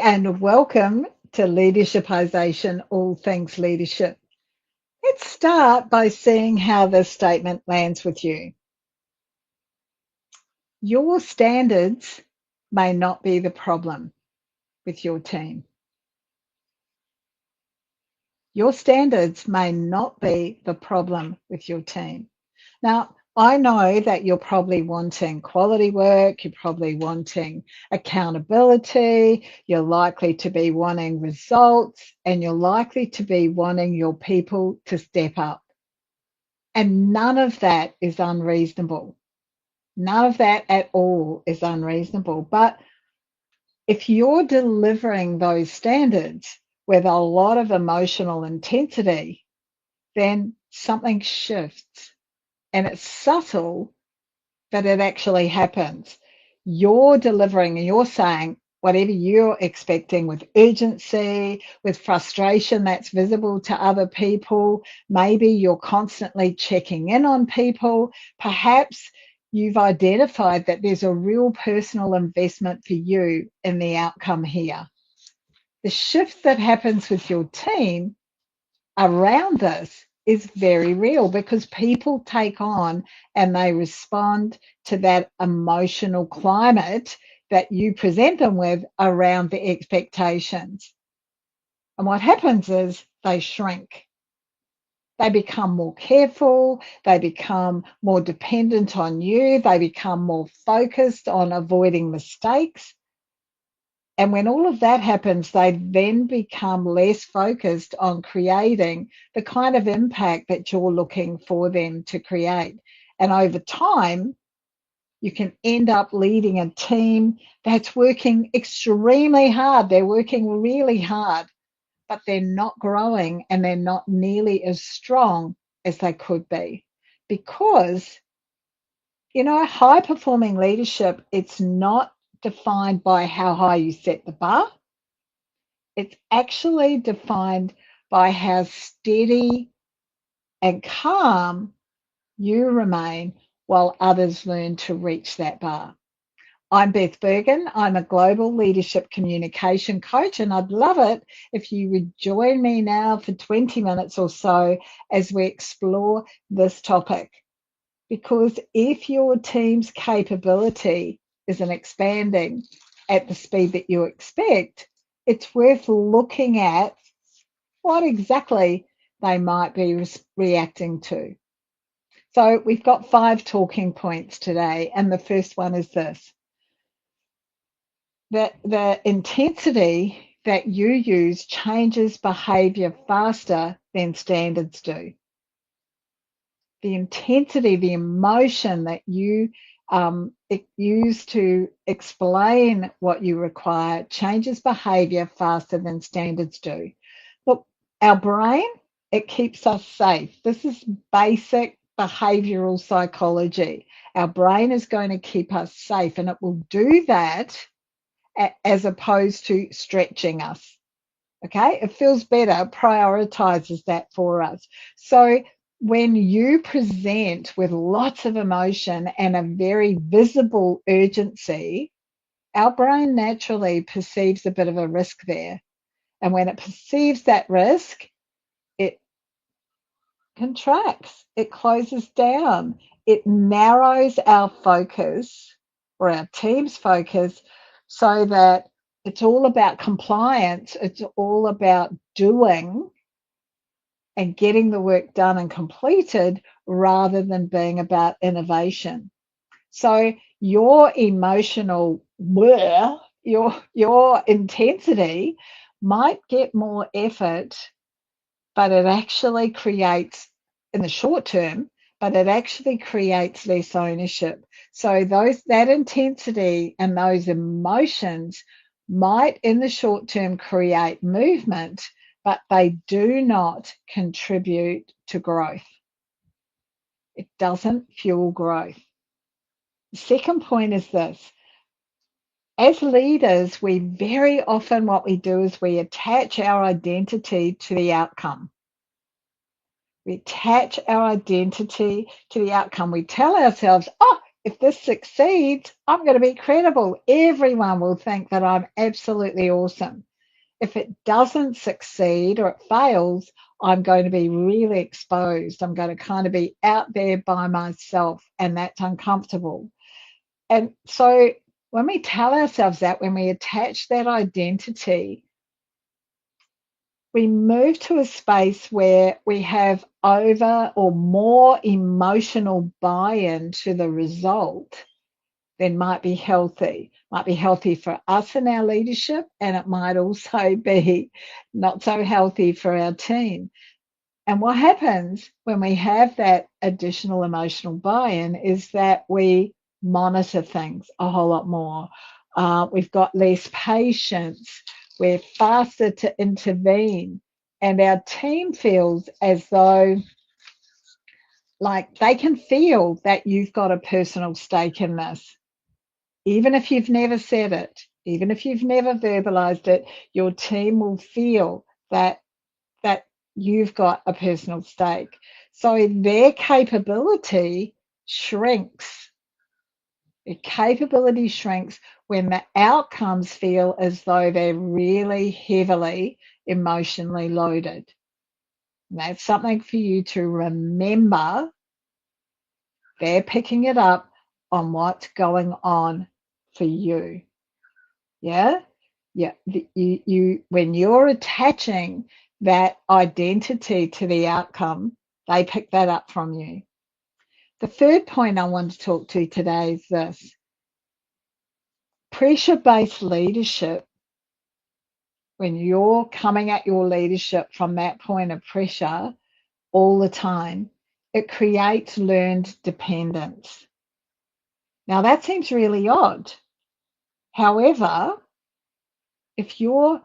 and welcome to Leadershipisation, all things leadership. Let's start by seeing how this statement lands with you. Your standards may not be the problem with your team. Your standards may not be the problem with your team. Now, I know that you're probably wanting quality work, you're probably wanting accountability, you're likely to be wanting results, and you're likely to be wanting your people to step up. And none of that is unreasonable. None of that at all is unreasonable. But if you're delivering those standards with a lot of emotional intensity, then something shifts. And it's subtle, but it actually happens. You're delivering and you're saying whatever you're expecting with urgency, with frustration that's visible to other people. Maybe you're constantly checking in on people. Perhaps you've identified that there's a real personal investment for you in the outcome here. The shift that happens with your team around this is very real because people take on and they respond to that emotional climate that you present them with around the expectations. And what happens is they shrink. They become more careful, they become more dependent on you, they become more focused on avoiding mistakes. And when all of that happens, they then become less focused on creating the kind of impact that you're looking for them to create. And over time, you can end up leading a team that's working extremely hard. They're working really hard, but they're not growing and they're not nearly as strong as they could be. Because, high performing leadership, it's not defined by how high you set the bar. It's actually defined by how steady and calm you remain while others learn to reach that bar. I'm Beth Bergen. I'm a global leadership communication coach, and I'd love it if you would join me now for 20 minutes or so as we explore this topic. Because if your team's capability isn't expanding at the speed that you expect, it's worth looking at what exactly they might be reacting to. So we've got 5 talking points today, and the first one is this: that the intensity that you use changes behaviour faster than standards do. The intensity, the emotion that you use to explain what you require changes behaviour faster than standards do. Look, our brain, it keeps us safe. This is basic behavioural psychology. Our brain is going to keep us safe, and it will do that as opposed to stretching us. Okay, it feels better, prioritizes that for us. So when you present with lots of emotion and a very visible urgency, our brain naturally perceives a bit of a risk there. And when it perceives that risk, it contracts, it closes down, it narrows our focus or our team's focus so that it's all about compliance, it's all about doing and getting the work done and completed rather than being about innovation. So your emotional whir, your intensity might get more effort, but it actually creates, in the short term, but it actually creates less ownership. So that intensity and those emotions might in the short term create movement, but they do not contribute to growth. It doesn't fuel growth. The second point is this: as leaders, we very often, what we do is we attach our identity to the outcome. We attach our identity to the outcome. We tell ourselves, oh, if this succeeds, I'm going to be credible. Everyone will think that I'm absolutely awesome. If it doesn't succeed or it fails, I'm going to be really exposed. I'm going to kind of be out there by myself, and that's uncomfortable. And so when we tell ourselves that, when we attach that identity, we move to a space where we have over or more emotional buy-in to the result than might be healthy for us in our leadership, and it might also be not so healthy for our team. And what happens when we have that additional emotional buy-in is that we monitor things a whole lot more. We've got less patience. We're faster to intervene. And our team feels as though like they can feel that you've got a personal stake in this. Even if you've never said it, even if you've never verbalized it, your team will feel that you've got a personal stake. So their capability shrinks. Their capability shrinks when the outcomes feel as though they're really heavily emotionally loaded. And that's something for you to remember. They're picking it up on what's going on for you. Yeah. Yeah. You when you're attaching that identity to the outcome, they pick that up from you. The third point I want to talk to today is this: pressure-based leadership. When you're coming at your leadership from that point of pressure all the time, it creates learned dependence. Now that seems really odd. However, if you're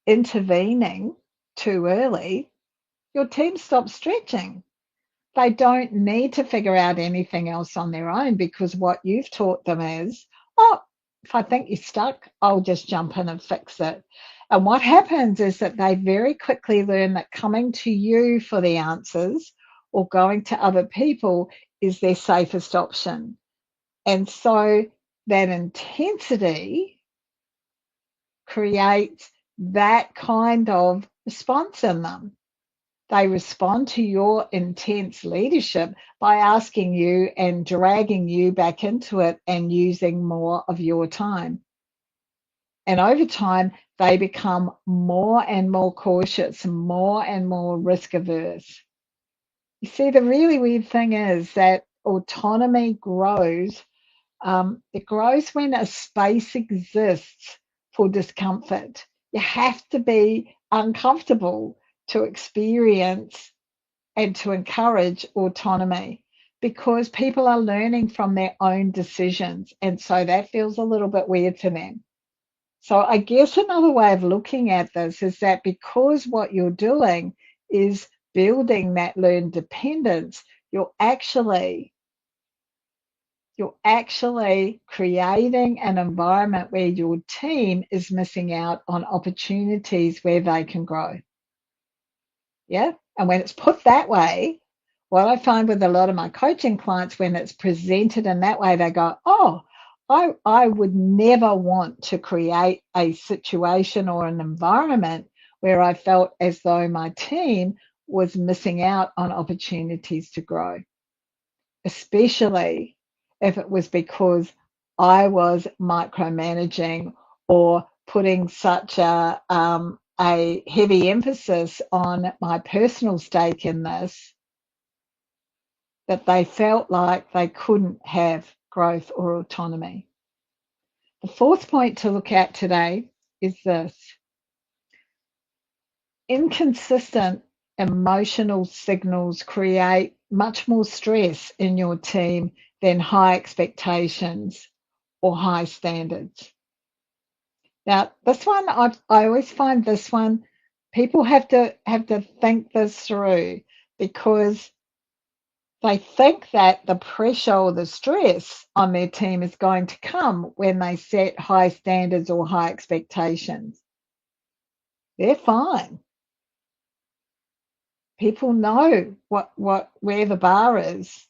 intervening too early, your team stops stretching. They don't need to figure out anything else on their own, because what you've taught them is, oh, if I think you're stuck, I'll just jump in and fix it. And what happens is that they very quickly learn that coming to you for the answers or going to other people is their safest option. And so that intensity creates that kind of response in them. They respond to your intense leadership by asking you and dragging you back into it and using more of your time. And over time, they become more and more cautious, more and more risk averse. You see, the really weird thing is that autonomy grows. It grows when a space exists for discomfort. You have to be uncomfortable to experience and to encourage autonomy, because people are learning from their own decisions. And so that feels a little bit weird to them. So I guess another way of looking at this is that because what you're doing is building that learned dependence, you're actually creating an environment where your team is missing out on opportunities where they can grow. Yeah. And when it's put that way, what I find with a lot of my coaching clients, when it's presented in that way, they go, oh, I would never want to create a situation or an environment where I felt as though my team was missing out on opportunities to grow, especially if it was because I was micromanaging or putting such a heavy emphasis on my personal stake in this that they felt like they couldn't have growth or autonomy. The fourth point to look at today is this: inconsistent emotional signals create much more stress in your team than high expectations or high standards. Now, this one, I always find this one, people have to think this through, because they think that the pressure or the stress on their team is going to come when they set high standards or high expectations. They're fine. People know where the bar is.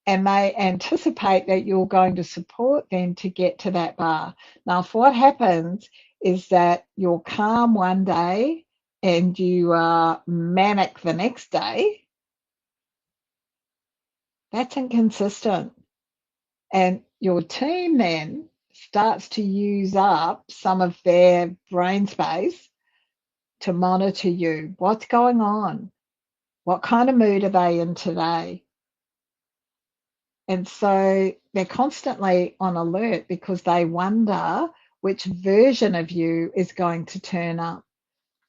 and they anticipate that you're going to support them to get to that bar. Now, if what happens is that you're calm one day and you are manic the next day, that's inconsistent. And your team then starts to use up some of their brain space to monitor you. What's going on? What kind of mood are they in today? And so they're constantly on alert because they wonder which version of you is going to turn up.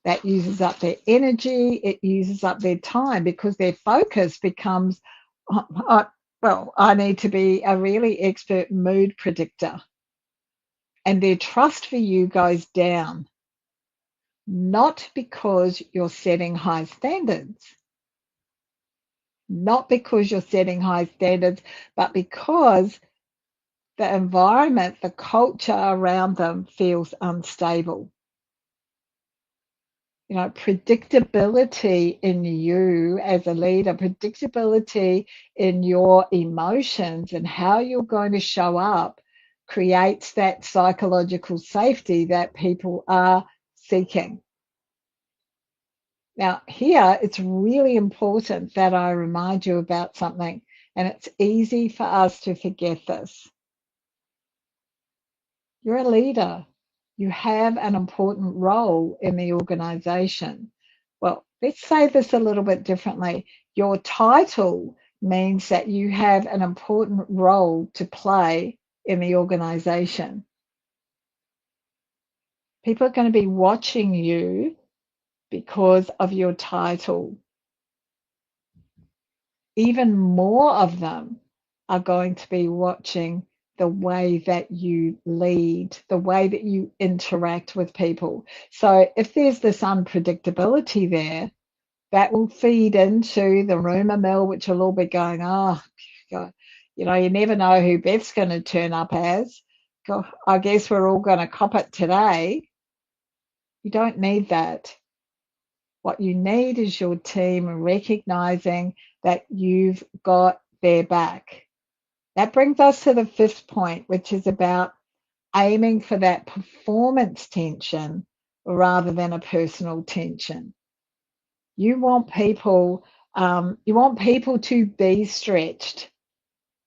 That uses up their energy, it uses up their time because their focus becomes, well, I need to be a really expert mood predictor. And their trust for you goes down, not because you're setting high standards, not because you're setting high standards, but because the environment, the culture around them feels unstable. You know, predictability in you as a leader, predictability in your emotions and how you're going to show up creates that psychological safety that people are seeking. Now, here it's really important that I remind you about something, and it's easy for us to forget this. You're a leader. You have an important role in the organization. Well, let's say this a little bit differently. Your title means that you have an important role to play in the organization. People are going to be watching you because of your title. Even more of them are going to be watching the way that you lead, the way that you interact with people. So if there's this unpredictability there, that will feed into the rumor mill, which will all be going, oh, God, you know, you never know who Beth's going to turn up as. God, I guess we're all going to cop it today. You don't need that. What you need is your team recognizing that you've got their back. That brings us to the fifth point, which is about aiming for that performance tension rather than a personal tension. You want people, to be stretched.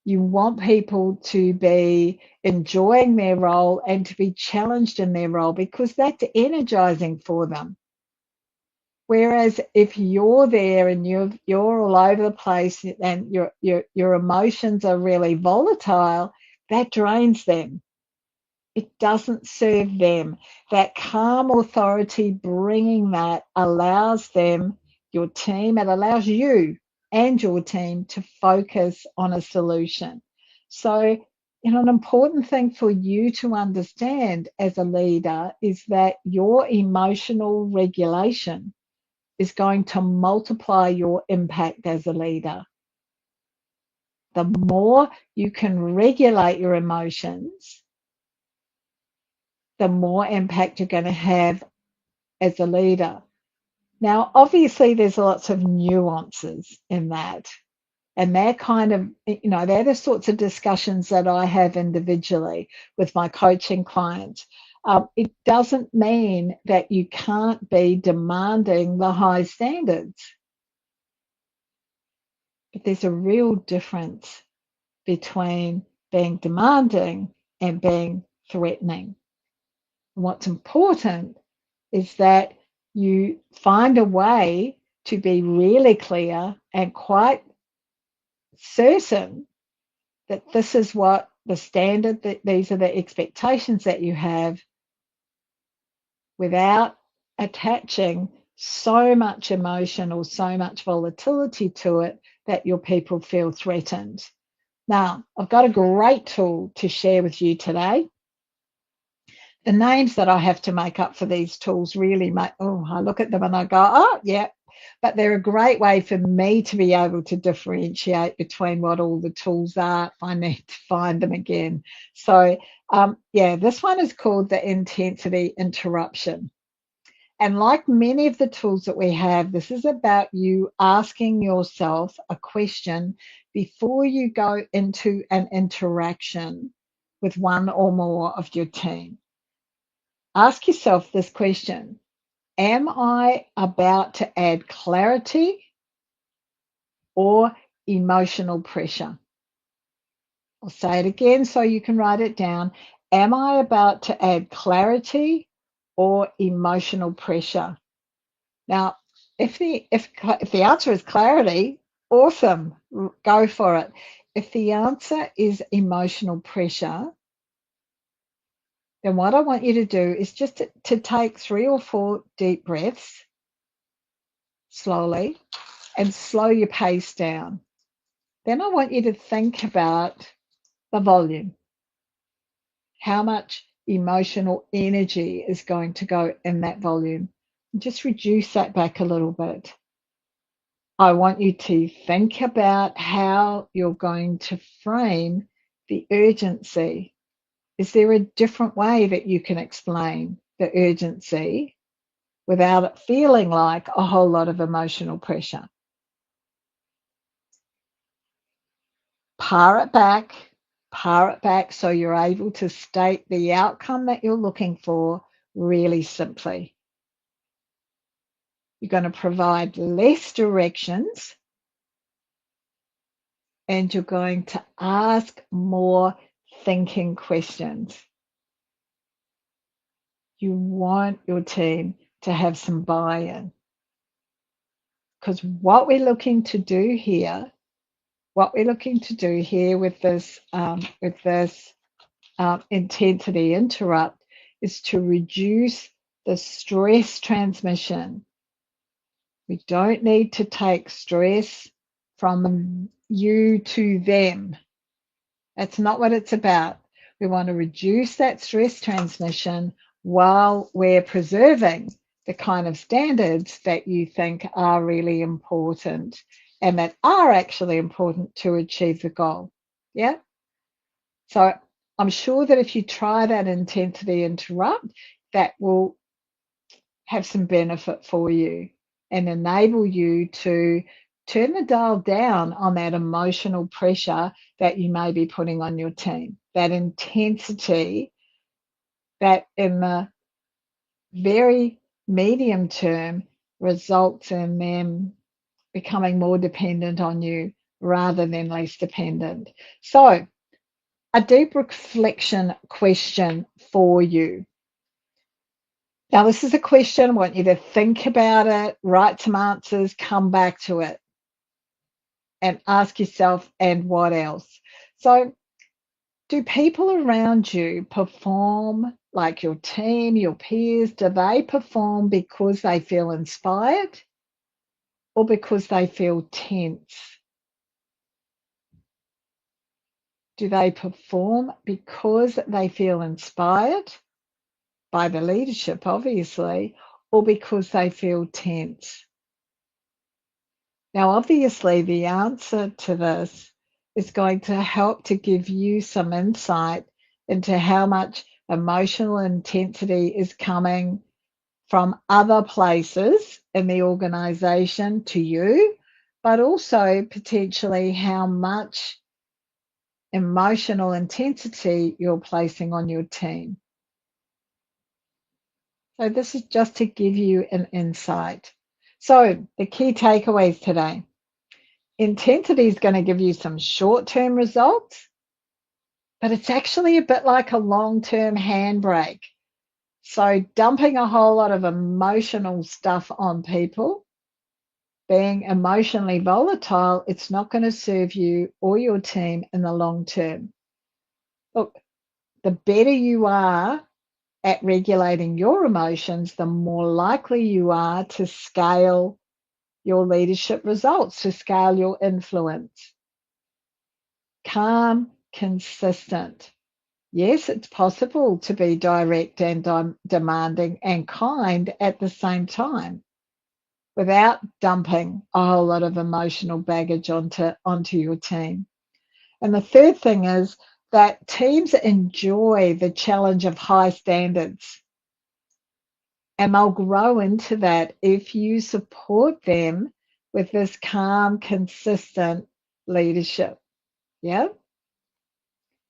You want people to be enjoying their role and to be challenged in their role because that's energizing for them. Whereas if you're there and you're all over the place and your emotions are really volatile, that drains them. It doesn't serve them. That calm authority bringing that allows them, your team, it allows you and your team to focus on a solution. So, an important thing for you to understand as a leader is that your emotional regulation is going to multiply your impact as a leader. The more you can regulate your emotions, the more impact you're going to have as a leader. Now, obviously, there's lots of nuances in that. And they're kind of, they're the sorts of discussions that I have individually with my coaching clients. It doesn't mean that you can't be demanding the high standards. But there's a real difference between being demanding and being threatening. And what's important is that you find a way to be really clear and quite certain that this is what the standard, that these are the expectations that you have, without attaching so much emotion or so much volatility to it that your people feel threatened. Now, I've got a great tool to share with you today. The names that I have to make up for these tools really I look at them and I go, oh, yeah. But they're a great way for me to be able to differentiate between what all the tools are if I need to find them again. So, this one is called the intensity interruption. And like many of the tools that we have, this is about you asking yourself a question before you go into an interaction with one or more of your team. Ask yourself this question: am I about to add clarity or emotional pressure? I'll say it again so you can write it down. Am I about to add clarity or emotional pressure? Now, if the answer is clarity, awesome, go for it. If the answer is emotional pressure, then what I want you to do is just to take 3 or 4 deep breaths slowly and slow your pace down. Then I want you to think about the volume. How much emotional energy is going to go in that volume? Just reduce that back a little bit. I want you to think about how you're going to frame the urgency. Is there a different way that you can explain the urgency without it feeling like a whole lot of emotional pressure? Par it back so you're able to state the outcome that you're looking for really simply. You're going to provide less directions and you're going to ask more thinking questions. You want your team to have some buy-in, because what we're looking to do here with this intensity interrupt is to reduce the stress transmission. We don't need to take stress from you to them. That's not what it's about. We want to reduce that stress transmission while we're preserving the kind of standards that you think are really important and that are actually important to achieve the goal. Yeah? So I'm sure that if you try that intensity interrupt, that will have some benefit for you and enable you to turn the dial down on that emotional pressure that you may be putting on your team, that intensity that in the very medium term results in them becoming more dependent on you rather than less dependent. So, a deep reflection question for you. Now, this is a question. I want you to think about it, write some answers, come back to it, and ask yourself, and what else? So, do people around you perform like your team, your peers? Do they perform because they feel inspired or because they feel tense? Do they perform because they feel inspired by the leadership, obviously, or because they feel tense? Now, obviously, the answer to this is going to help to give you some insight into how much emotional intensity is coming from other places in the organization to you, but also potentially how much emotional intensity you're placing on your team. So this is just to give you an insight. So the key takeaways today. Intensity is going to give you some short-term results, but it's actually a bit like a long-term handbrake. So dumping a whole lot of emotional stuff on people, being emotionally volatile, it's not going to serve you or your team in the long term. Look, the better you are at regulating your emotions, the more likely you are to scale your leadership results, to scale your influence. Calm, consistent. Yes, it's possible to be direct and demanding and kind at the same time without dumping a whole lot of emotional baggage onto your team. And the third thing is that teams enjoy the challenge of high standards. And they'll grow into that if you support them with this calm, consistent leadership. Yeah.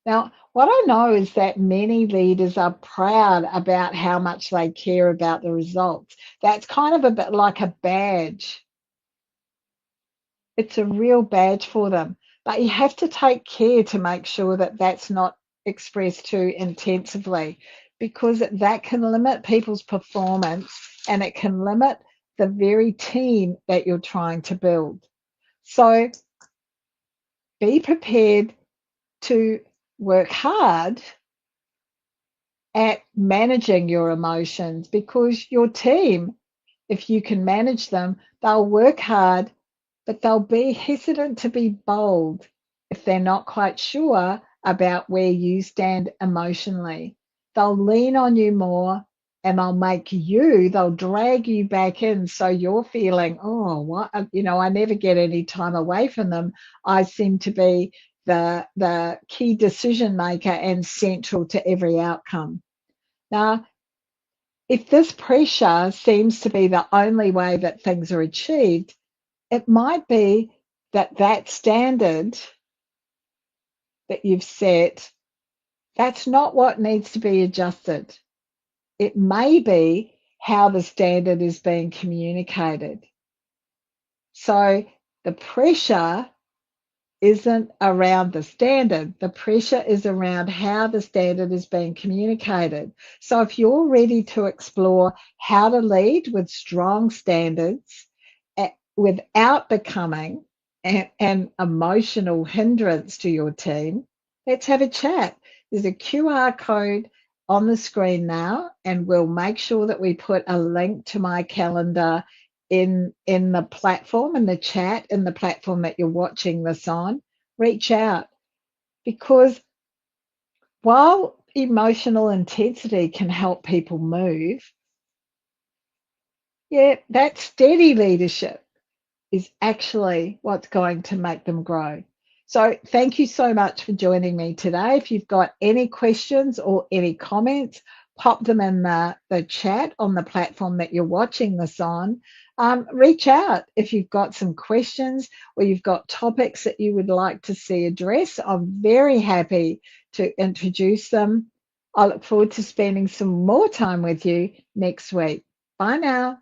Now, what I know is that many leaders are proud about how much they care about the results. That's kind of a bit like a badge. It's a real badge for them. But you have to take care to make sure that that's not expressed too intensively, because that can limit people's performance and it can limit the very team that you're trying to build. So be prepared to work hard at managing your emotions, because your team, if you can manage them, they'll work hard, but they'll be hesitant to be bold if they're not quite sure about where you stand emotionally. They'll lean on you more and they'll drag you back in. So you're feeling, oh, what, I never get any time away from them. I seem to be the key decision maker and central to every outcome. Now, if this pressure seems to be the only way that things are achieved, it might be that standard that you've set, that's not what needs to be adjusted. It may be how the standard is being communicated. So the pressure isn't around the standard. The pressure is around how the standard is being communicated. So if you're ready to explore how to lead with strong standards without becoming an emotional hindrance to your team, let's have a chat. There's a QR code on the screen now, and we'll make sure that we put a link to my calendar in the platform, in the chat, in the platform that you're watching this on. Reach out, because while emotional intensity can help people move, yeah, that steady leadership is actually what's going to make them grow. So thank you so much for joining me today. If you've got any questions or any comments, pop them in the chat on the platform that you're watching this on. Reach out if you've got some questions or you've got topics that you would like to see addressed. I'm very happy to introduce them. I look forward to spending some more time with you next week. Bye now.